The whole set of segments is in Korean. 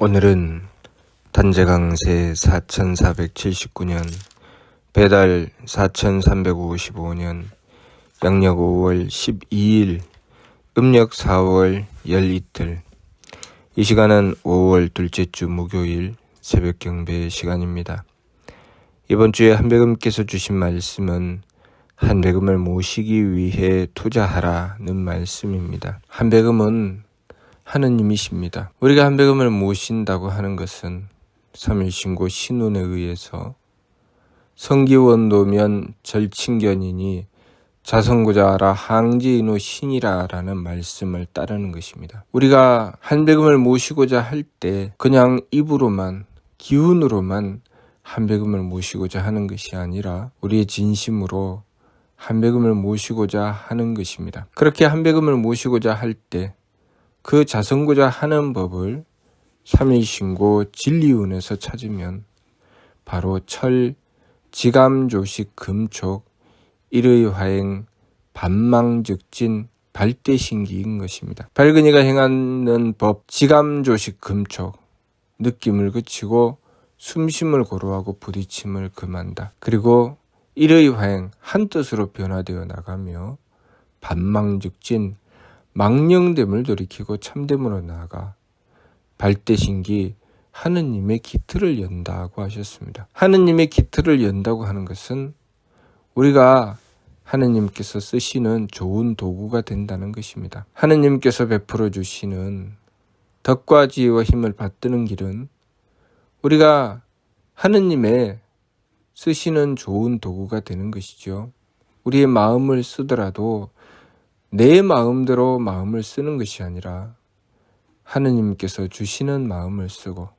오늘은 단재강세 4479년, 배달 4355년, 양력 5월 12일, 음력 4월 열이틀. 이 시간은 5월 둘째 주 목요일 새벽 경배 시간입니다. 이번 주에 한백음께서 주신 말씀은 한백음을 모시기 위해 투자하라는 말씀입니다. 한백음은 하느님이십니다. 우리가 한백음을 모신다고 하는 것은 삼일신고 신운에 의해서 성기원도면 절친견이니 자성구자하라 항지인후 신이라 라는 말씀을 따르는 것입니다. 우리가 한백음을 모시고자 할 때 그냥 입으로만 기운으로만 한백음을 모시고자 하는 것이 아니라 우리의 진심으로 한백음을 모시고자 하는 것입니다. 그렇게 한백음을 모시고자 할 때 그 자성고자 하는 법을 삼일신고 진리운에서 찾으면 바로 철, 지감조식, 금촉, 일의화행, 반망즉진, 발대신기인 것입니다. 발근이가 행하는 법, 지감조식, 금촉, 느낌을 그치고 숨심을 고루하고 부딪힘을 금한다. 그리고 일의화행, 한뜻으로 변화되어 나가며 반망즉진, 망령됨을 돌이키고 참됨으로 나아가 발대신기, 하느님의 기틀을 연다고 하셨습니다. 하느님의 기틀을 연다고 하는 것은 우리가 하느님께서 쓰시는 좋은 도구가 된다는 것입니다. 하느님께서 베풀어 주시는 덕과 지혜와 힘을 받드는 길은 우리가 하느님의 쓰시는 좋은 도구가 되는 것이죠. 우리의 마음을 쓰더라도 내 마음대로 마음을 쓰는 것이 아니라 하느님께서 주시는 마음을 쓰고,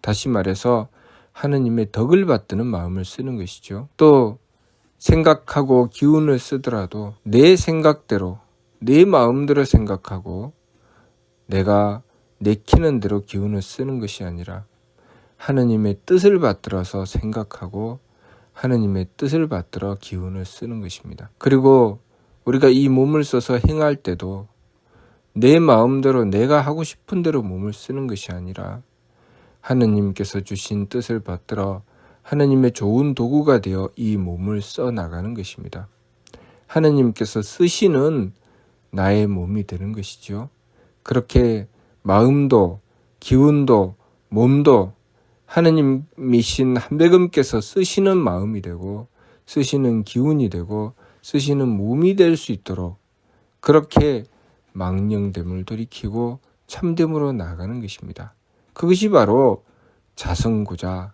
다시 말해서 하느님의 덕을 받드는 마음을 쓰는 것이죠. 또 생각하고 기운을 쓰더라도 내 생각대로 내 마음대로 생각하고 내가 내키는 대로 기운을 쓰는 것이 아니라 하느님의 뜻을 받들어서 생각하고 하느님의 뜻을 받들어 기운을 쓰는 것입니다. 그리고 우리가 이 몸을 써서 행할 때도 내 마음대로 내가 하고 싶은 대로 몸을 쓰는 것이 아니라 하느님께서 주신 뜻을 받들어 하느님의 좋은 도구가 되어 이 몸을 써 나가는 것입니다. 하느님께서 쓰시는 나의 몸이 되는 것이죠. 그렇게 마음도 기운도 몸도 하느님이신 한백음께서 쓰시는 마음이 되고 쓰시는 기운이 되고 쓰시는 몸이 될 수 있도록 그렇게 망령됨을 돌이키고 참됨으로 나아가는 것입니다. 그것이 바로 자성구자,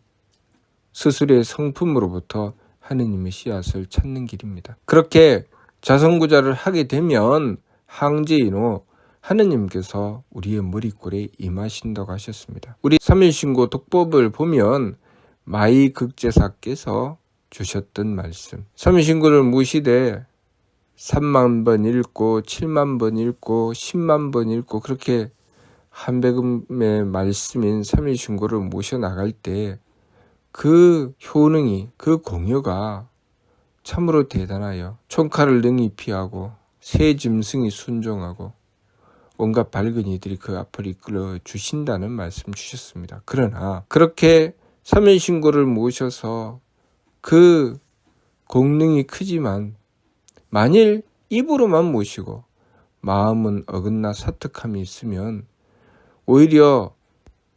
스스로의 성품으로부터 하느님의 씨앗을 찾는 길입니다. 그렇게 자성구자를 하게 되면 항제인후 하느님께서 우리의 머리꼴에 임하신다고 하셨습니다. 우리 삼일신고 독법을 보면 마이극제사께서 주셨던 말씀, 삼일신고를 모시되 3만 번 읽고 7만 번 읽고 10만 번 읽고 그렇게 한백음의 말씀인 삼일신고를 모셔 나갈 때 그 효능이, 그 공효가 참으로 대단하여 총칼을 능히 피하고 새 짐승이 순종하고 온갖 발근이들이 그 앞을 이끌어 주신다는 말씀 주셨습니다. 그러나 그렇게 삼일신고를 모셔서 그 공능이 크지만 만일 입으로만 모시고 마음은 어긋나 사특함이 있으면 오히려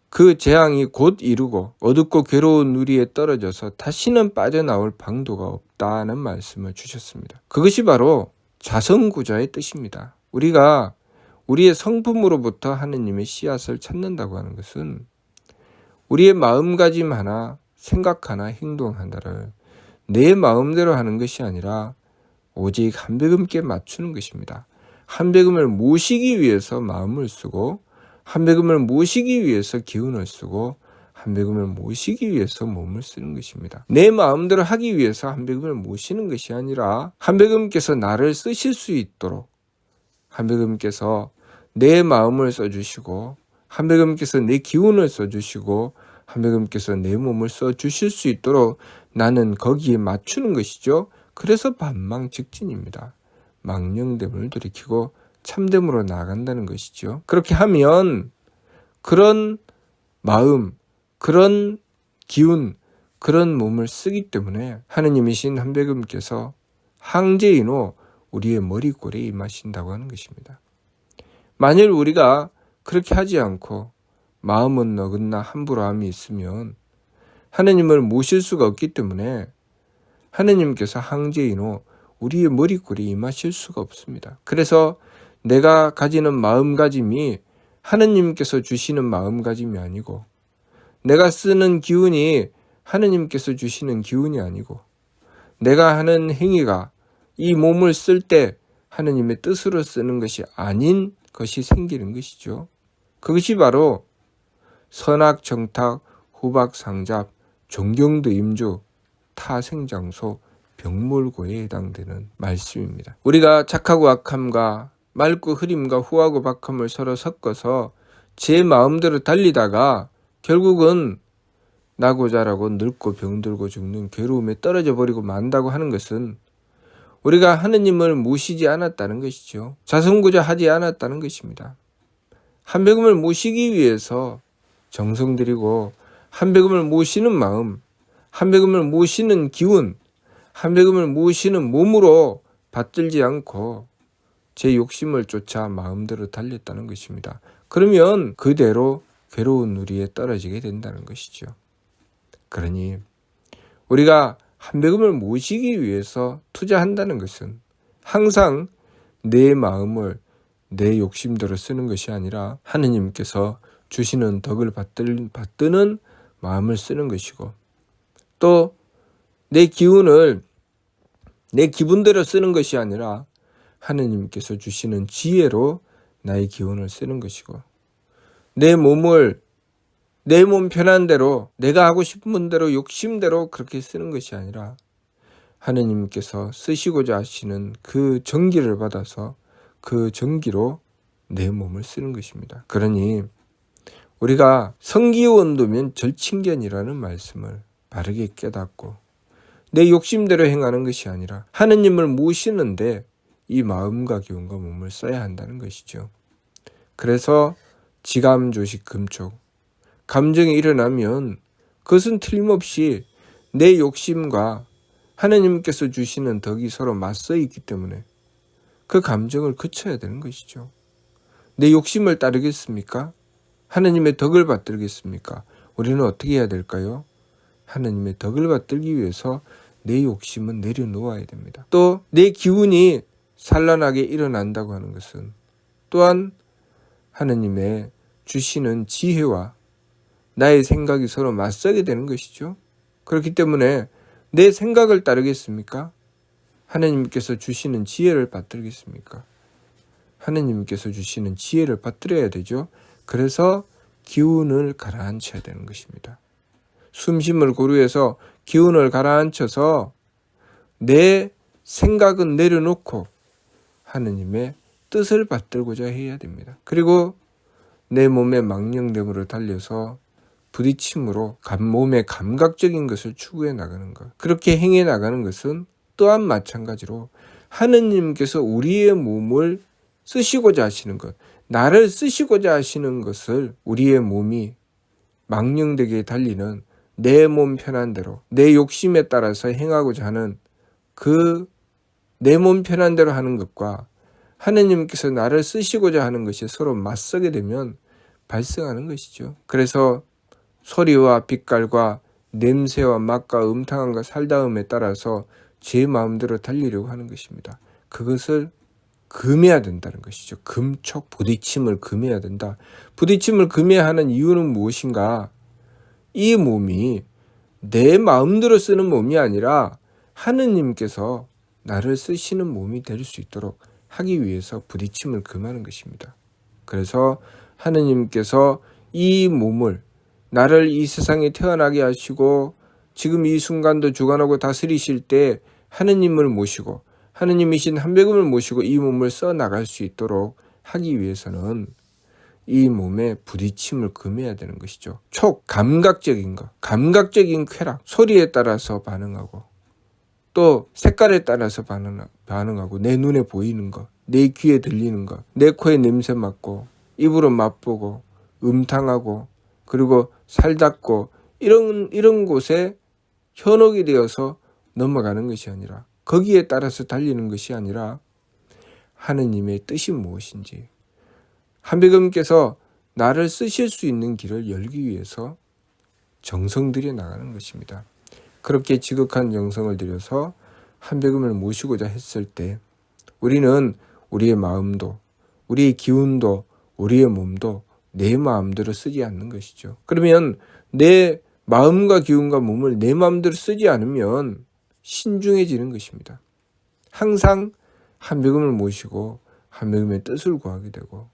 그 재앙이 곧 이루고 어둡고 괴로운 누리에 떨어져서 다시는 빠져나올 방도가 없다는 말씀을 주셨습니다. 그것이 바로 자성구자의 뜻입니다. 우리가 우리의 성품으로부터 하느님의 씨앗을 찾는다고 하는 것은 우리의 마음가짐 하나, 생각 하나, 행동 하나를 내 마음대로 하는 것이 아니라 오직 한백음께 맞추는 것입니다. 한백음을 모시기 위해서 마음을 쓰고 한백음을 모시기 위해서 기운을 쓰고 한백음을 모시기 위해서 몸을 쓰는 것입니다. 내 마음대로 하기 위해서 한백음을 모시는 것이 아니라 한백음께서 나를 쓰실 수 있도록 한백음께서 내 마음을 써주시고 한백음께서 내 기운을 써주시고 한백음께서 내 몸을 써주실 수 있도록 나는 거기에 맞추는 것이죠. 그래서 반망즉진입니다. 망령됨을 돌이키고 참됨으로 나아간다는 것이죠. 그렇게 하면 그런 마음, 그런 기운, 그런 몸을 쓰기 때문에 하느님이신 한백음께서 항제인호 우리의 머리골에 임하신다고 하는 것입니다. 만일 우리가 그렇게 하지 않고 마음은 어긋나 함부로함이 있으면 하느님을 모실 수가 없기 때문에 하느님께서 항제인호 우리의 머리골에 임하실 수가 없습니다. 그래서 내가 가지는 마음가짐이 하느님께서 주시는 마음가짐이 아니고, 내가 쓰는 기운이 하느님께서 주시는 기운이 아니고, 내가 하는 행위가 이 몸을 쓸 때 하느님의 뜻으로 쓰는 것이 아닌 것이 생기는 것이죠. 그것이 바로 선악정탁, 후박상잡, 종경도임주, 타생장소, 병몰고에 해당되는 말씀입니다. 우리가 착하고 악함과 맑고 흐림과 후하고 박함을 서로 섞어서 제 마음대로 달리다가 결국은 나고 자라고 늙고 병들고 죽는 괴로움에 떨어져 버리고 만다고 하는 것은 우리가 하느님을 모시지 않았다는 것이죠. 자선구자하지 않았다는 것입니다. 한백음을 모시기 위해서 정성 들이고 한백음을 모시는 마음, 한백음을 모시는 기운, 한백음을 모시는 몸으로 받들지 않고 제 욕심을 쫓아 마음대로 달렸다는 것입니다. 그러면 그대로 괴로운 누리에 떨어지게 된다는 것이죠. 그러니 우리가 한백음을 모시기 위해서 투자한다는 것은 항상 내 마음을 내 욕심대로 쓰는 것이 아니라 하느님께서 주시는 덕을 받드는 마음을 쓰는 것이고, 또 내 기운을 내 기분대로 쓰는 것이 아니라 하느님께서 주시는 지혜로 나의 기운을 쓰는 것이고, 내 몸을 내 몸 편한 대로 내가 하고 싶은 대로 욕심대로 그렇게 쓰는 것이 아니라 하느님께서 쓰시고자 하시는 그 정기를 받아서 그 정기로 내 몸을 쓰는 것입니다. 그러니 우리가 성기원도면 절친견이라는 말씀을 바르게 깨닫고 내 욕심대로 행하는 것이 아니라 하느님을 모시는데 이 마음과 기운과 몸을 써야 한다는 것이죠. 그래서 지감조식 금촉, 감정이 일어나면 그것은 틀림없이 내 욕심과 하느님께서 주시는 덕이 서로 맞서 있기 때문에 그 감정을 그쳐야 되는 것이죠. 내 욕심을 따르겠습니까? 하느님의 덕을 받들겠습니까? 우리는 어떻게 해야 될까요? 하느님의 덕을 받들기 위해서 내 욕심은 내려놓아야 됩니다. 또 내 기운이 산란하게 일어난다고 하는 것은 또한 하느님의 주시는 지혜와 나의 생각이 서로 맞서게 되는 것이죠. 그렇기 때문에 내 생각을 따르겠습니까? 하느님께서 주시는 지혜를 받들겠습니까? 하느님께서 주시는 지혜를 받들어야 되죠. 그래서 기운을 가라앉혀야 되는 것입니다. 숨심을 고루해서 기운을 가라앉혀서 내 생각은 내려놓고 하느님의 뜻을 받들고자 해야 됩니다. 그리고 내 몸의 망령됨으로 달려서 부딪힘으로 몸의 감각적인 것을 추구해 나가는 것, 그렇게 행해 나가는 것은 또한 마찬가지로 하느님께서 우리의 몸을 쓰시고자 하시는 것, 나를 쓰시고자 하시는 것을 우리의 몸이 망령되게 달리는 내 몸 편한 대로 내 욕심에 따라서 행하고자 하는 그 내 몸 편한 대로 하는 것과 하느님께서 나를 쓰시고자 하는 것이 서로 맞서게 되면 발생하는 것이죠. 그래서 소리와 빛깔과 냄새와 맛과 음탕함과 살다움에 따라서 제 마음대로 달리려고 하는 것입니다. 그것을 금해야 된다는 것이죠. 금촉, 부딪힘을 금해야 된다. 부딪힘을 금해야 하는 이유는 무엇인가? 이 몸이 내 마음대로 쓰는 몸이 아니라 하느님께서 나를 쓰시는 몸이 될 수 있도록 하기 위해서 부딪힘을 금하는 것입니다. 그래서 하느님께서 이 몸을, 나를 이 세상에 태어나게 하시고 지금 이 순간도 주관하고 다스리실 때 하느님을 모시고 하느님이신 한백음을 모시고 이 몸을 써나갈 수 있도록 하기 위해서는 이 몸에 부딪힘을 금해야 되는 것이죠. 감각적인 것, 감각적인 쾌락, 소리에 따라서 반응하고 또 색깔에 따라서 반응하고 내 눈에 보이는 것, 내 귀에 들리는 것, 내 코에 냄새 맡고 입으로 맛보고 음탕하고 그리고 살닿고 이런 곳에 현혹이 되어서 넘어가는 것이 아니라, 거기에 따라서 달리는 것이 아니라 하느님의 뜻이 무엇인지, 한백음께서 나를 쓰실 수 있는 길을 열기 위해서 정성 들여 나가는 것입니다. 그렇게 지극한 정성을 들여서 한백음을 모시고자 했을 때 우리는 우리의 마음도, 우리의 기운도, 우리의 몸도 내 마음대로 쓰지 않는 것이죠. 그러면 내 마음과 기운과 몸을 내 마음대로 쓰지 않으면 신중해지는 것입니다. 항상 한백음을 모시고 한백음의 뜻을 구하게 되고,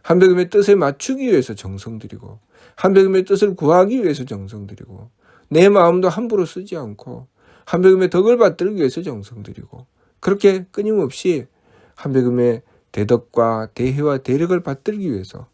한백음의 뜻에 맞추기 위해서 정성 들이고, 한백음의 뜻을 구하기 위해서 정성 들이고, 내 마음도 함부로 쓰지 않고 한백음의 덕을 받들기 위해서 정성 들이고, 그렇게 끊임없이 한백음의 대덕과 대혜와 대력을 받들기 위해서,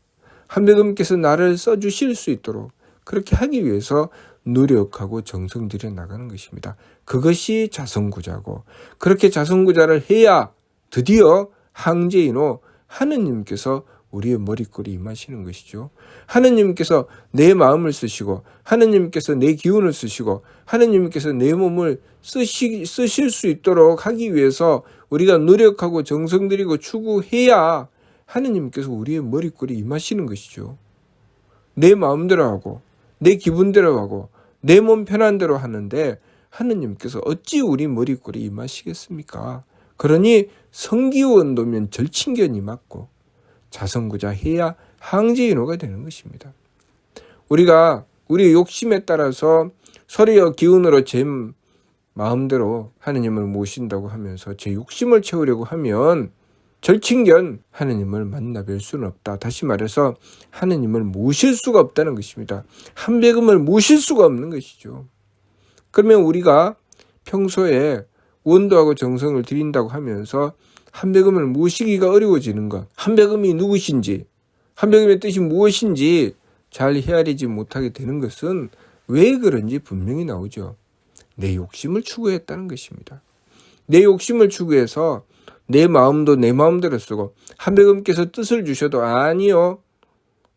한백음께서 나를 써주실 수 있도록 그렇게 하기 위해서 노력하고 정성 들여 나가는 것입니다. 그것이 자성구자고, 그렇게 자성구자를 해야 드디어 항제인호 하느님께서 우리의 머리꼴에 임하시는 것이죠. 하느님께서 내 마음을 쓰시고, 하느님께서 내 기운을 쓰시고, 하느님께서 내 몸을 쓰실 수 있도록 하기 위해서 우리가 노력하고 정성 들이고 추구해야 하느님께서 우리의 머리꼴에 임하시는 것이죠. 내 마음대로 하고 내 기분대로 하고 내 몸 편한 대로 하는데 하느님께서 어찌 우리 머리꼴에 임하시겠습니까? 그러니 성기원도면 절친견이 맞고 자성구자 해야 항제인호가 되는 것입니다. 우리가 우리의 욕심에 따라서 서로의 기운으로 제 마음대로 하느님을 모신다고 하면서 제 욕심을 채우려고 하면 절친견 하느님을 만나 뵐 수는 없다. 다시 말해서 하느님을 모실 수가 없다는 것입니다. 한백음을 모실 수가 없는 것이죠. 그러면 우리가 평소에 원도하고 정성을 들인다고 하면서 한백음을 모시기가 어려워지는 것, 한백음이 누구신지, 한백음의 뜻이 무엇인지 잘 헤아리지 못하게 되는 것은 왜 그런지 분명히 나오죠. 내 욕심을 추구했다는 것입니다. 내 욕심을 추구해서 내 마음도 내 마음대로 쓰고, 한백음께서 뜻을 주셔도 아니요,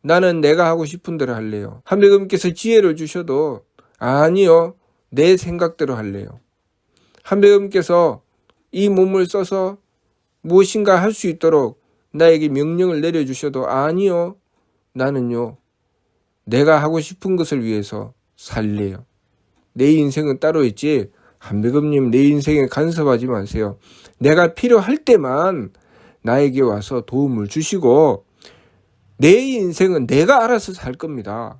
나는 내가 하고 싶은 대로 할래요. 한백음께서 지혜를 주셔도 아니요, 내 생각대로 할래요. 한백음께서 이 몸을 써서 무엇인가 할 수 있도록 나에게 명령을 내려주셔도 아니요, 나는요, 내가 하고 싶은 것을 위해서 살래요. 내 인생은 따로 있지, 한백음님 내 인생에 간섭하지 마세요. 내가 필요할 때만 나에게 와서 도움을 주시고 내 인생은 내가 알아서 살 겁니다.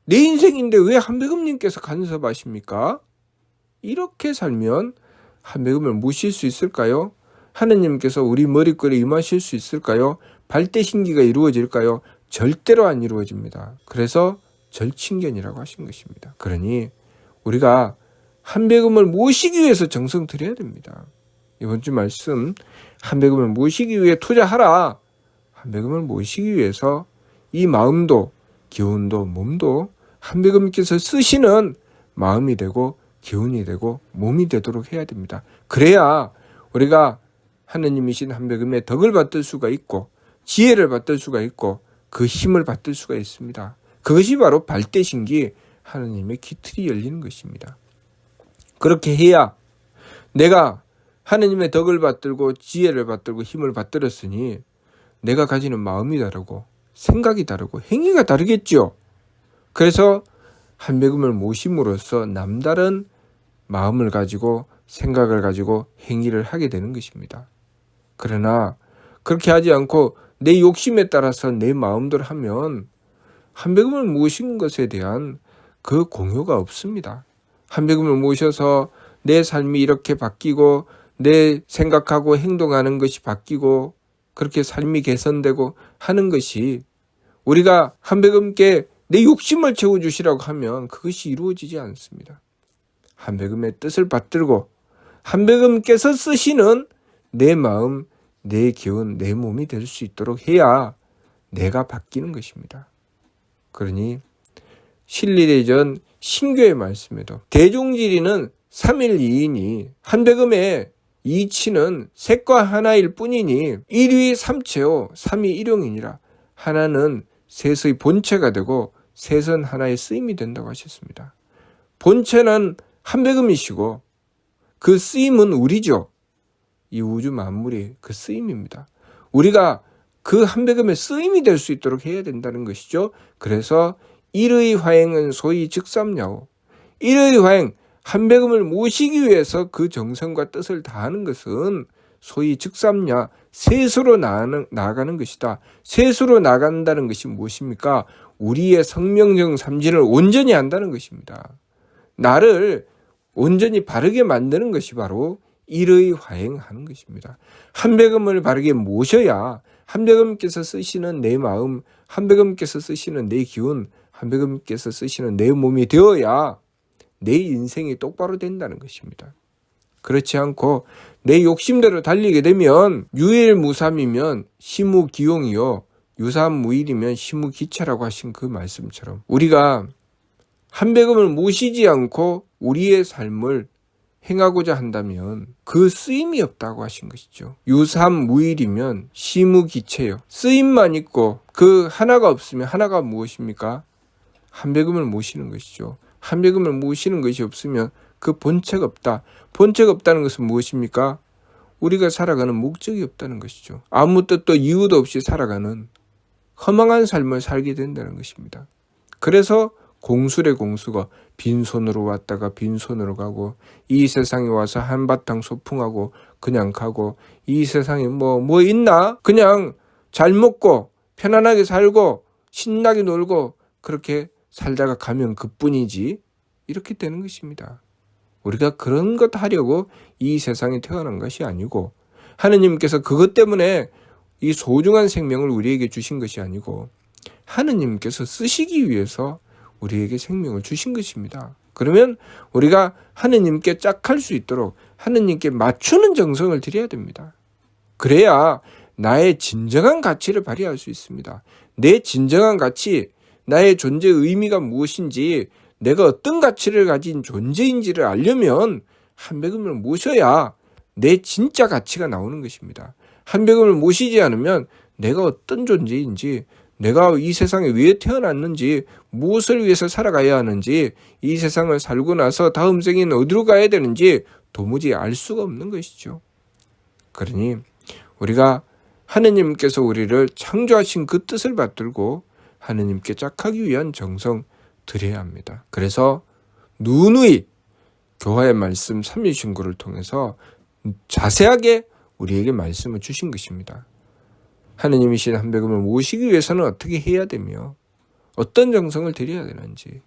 내 인생인데 왜 한백음님께서 간섭하십니까? 이렇게 살면 한백음을 모실 수 있을까요? 하느님께서 우리 머리꼴에 임하실 수 있을까요? 발대신기가 이루어질까요? 절대로 안 이루어집니다. 그래서 절친견이라고 하신 것입니다. 그러니 우리가 한백음을 모시기 위해서 정성 들여야 됩니다. 이번 주 말씀, 한백음을 모시기 위해 투자하라. 한백음을 모시기 위해서 이 마음도 기운도 몸도 한백음께서 쓰시는 마음이 되고 기운이 되고 몸이 되도록 해야 됩니다. 그래야 우리가 하느님이신 한백음의 덕을 받을 수가 있고 지혜를 받을 수가 있고 그 힘을 받을 수가 있습니다. 그것이 바로 발대신기 하느님의 기틀이 열리는 것입니다. 그렇게 해야 내가 하느님의 덕을 받들고 지혜를 받들고 힘을 받들었으니 내가 가지는 마음이 다르고 생각이 다르고 행위가 다르겠죠. 그래서 한백음을 모심으로써 남다른 마음을 가지고 생각을 가지고 행위를 하게 되는 것입니다. 그러나 그렇게 하지 않고 내 욕심에 따라서 내 마음대로 하면 한백음을 모신 것에 대한 그 공효가 없습니다. 한백음을 모셔서 내 삶이 이렇게 바뀌고 내 생각하고 행동하는 것이 바뀌고 그렇게 삶이 개선되고 하는 것이 우리가 한백음께 내 욕심을 채워주시라고 하면 그것이 이루어지지 않습니다. 한백음의 뜻을 받들고 한백음께서 쓰시는 내 마음, 내 기운, 내 몸이 될 수 있도록 해야 내가 바뀌는 것입니다. 그러니 신리대전 신교의 말씀에도 대종지리는 3일2인이 한백음의 이치는 색과 하나일 뿐이니 일위 삼체요 삼위 일용이니라. 하나는 셋의 본체가 되고 셋은 하나의 쓰임이 된다고 하셨습니다. 본체는 한백음이시고 그 쓰임은 우리죠. 이 우주 만물이 그 쓰임입니다. 우리가 그 한백음의 쓰임이 될 수 있도록 해야 된다는 것이죠. 그래서 일의 화행은 소위 즉삼야오. 일의 화행, 한백음을 모시기 위해서 그 정성과 뜻을 다하는 것은 소위 즉삼야, 셋으로 나아가는 것이다. 셋으로 나간다는 것이 무엇입니까? 우리의 성명정 삼진을 온전히 한다는 것입니다. 나를 온전히 바르게 만드는 것이 바로 일의 화행하는 것입니다. 한백음을 바르게 모셔야 한백음께서 쓰시는 내 마음, 한백음께서 쓰시는 내 기운, 한백음께서 쓰시는 내 몸이 되어야 내 인생이 똑바로 된다는 것입니다. 그렇지 않고 내 욕심대로 달리게 되면 유일무삼이면 시무기용이요 유삼무일이면 시무기체라고 하신 그 말씀처럼 우리가 한백음을 모시지 않고 우리의 삶을 행하고자 한다면 그 쓰임이 없다고 하신 것이죠. 유삼무일이면 시무기체요. 쓰임만 있고 그 하나가 없으면 하나가 무엇입니까? 한백음을 모시는 것이죠. 한백음을 모시는 것이 없으면 그 본체가 없다. 본체가 없다는 것은 무엇입니까? 우리가 살아가는 목적이 없다는 것이죠. 아무 뜻도 이유도 없이 살아가는 허망한 삶을 살게 된다는 것입니다. 그래서 공술의 공수가 빈손으로 왔다가 빈손으로 가고 이 세상에 와서 한바탕 소풍하고 그냥 가고 이 세상에 뭐 있나? 그냥 잘 먹고 편안하게 살고 신나게 놀고 그렇게 살다가 가면 그뿐이지 이렇게 되는 것입니다. 우리가 그런 것 하려고 이 세상에 태어난 것이 아니고 하느님께서 그것 때문에 이 소중한 생명을 우리에게 주신 것이 아니고 하느님께서 쓰시기 위해서 우리에게 생명을 주신 것입니다. 그러면 우리가 하느님께 짝할 수 있도록 하느님께 맞추는 정성을 드려야 됩니다. 그래야 나의 진정한 가치를 발휘할 수 있습니다. 내 진정한 가치, 나의 존재의 의미가 무엇인지 내가 어떤 가치를 가진 존재인지를 알려면 한백음을 모셔야 내 진짜 가치가 나오는 것입니다. 한백음을 모시지 않으면 내가 어떤 존재인지 내가 이 세상에 왜 태어났는지 무엇을 위해서 살아가야 하는지 이 세상을 살고 나서 다음 생에는 어디로 가야 되는지 도무지 알 수가 없는 것이죠. 그러니 우리가 하느님께서 우리를 창조하신 그 뜻을 받들고 하느님께 짝하기 위한 정성 드려야 합니다. 그래서 누누이 교화의 말씀 삼위신구를 통해서 자세하게 우리에게 말씀을 주신 것입니다. 하느님이신 한백음을 모시기 위해서는 어떻게 해야 되며 어떤 정성을 드려야 되는지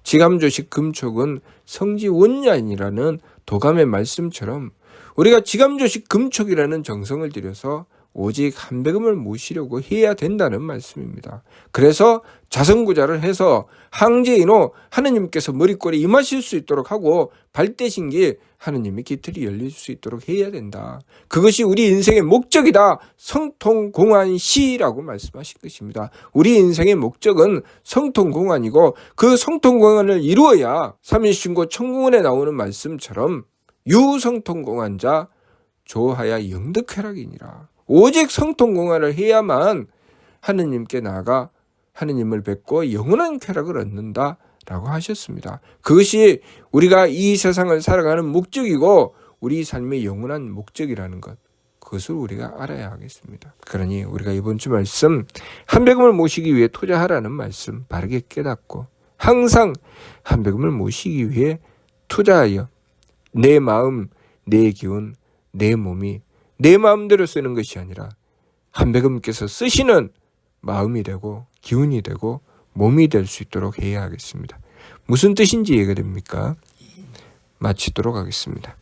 지감조식 금촉은 성지원야인이라는 도감의 말씀처럼 우리가 지감조식 금촉이라는 정성을 들여서 오직 한백음을 모시려고 해야 된다는 말씀입니다. 그래서 자성구자를 해서 항제인호 하느님께서 머리꼴에 임하실 수 있도록 하고 발대신기 하느님의 깃털이 열릴 수 있도록 해야 된다. 그것이 우리 인생의 목적이다. 성통공안시라고 말씀하신 것입니다. 우리 인생의 목적은 성통공안이고 그 성통공안을 이루어야 삼일신고 청공원에 나오는 말씀처럼 유성통공안자 조하야 영득쾌락이니라. 오직 성통공안을 해야만 하느님께 나아가 하느님을 뵙고 영원한 쾌락을 얻는다라고 하셨습니다. 그것이 우리가 이 세상을 살아가는 목적이고 우리 삶의 영원한 목적이라는 것, 그것을 우리가 알아야 하겠습니다. 그러니 우리가 이번 주 말씀 한백음을 모시기 위해 투자하라는 말씀 바르게 깨닫고 항상 한백음을 모시기 위해 투자하여 내 마음, 내 기운, 내 몸이 내 마음대로 쓰는 것이 아니라 한백음께서 쓰시는 마음이 되고 기운이 되고 몸이 될 수 있도록 해야 하겠습니다. 무슨 뜻인지 이해가 됩니까? 마치도록 하겠습니다.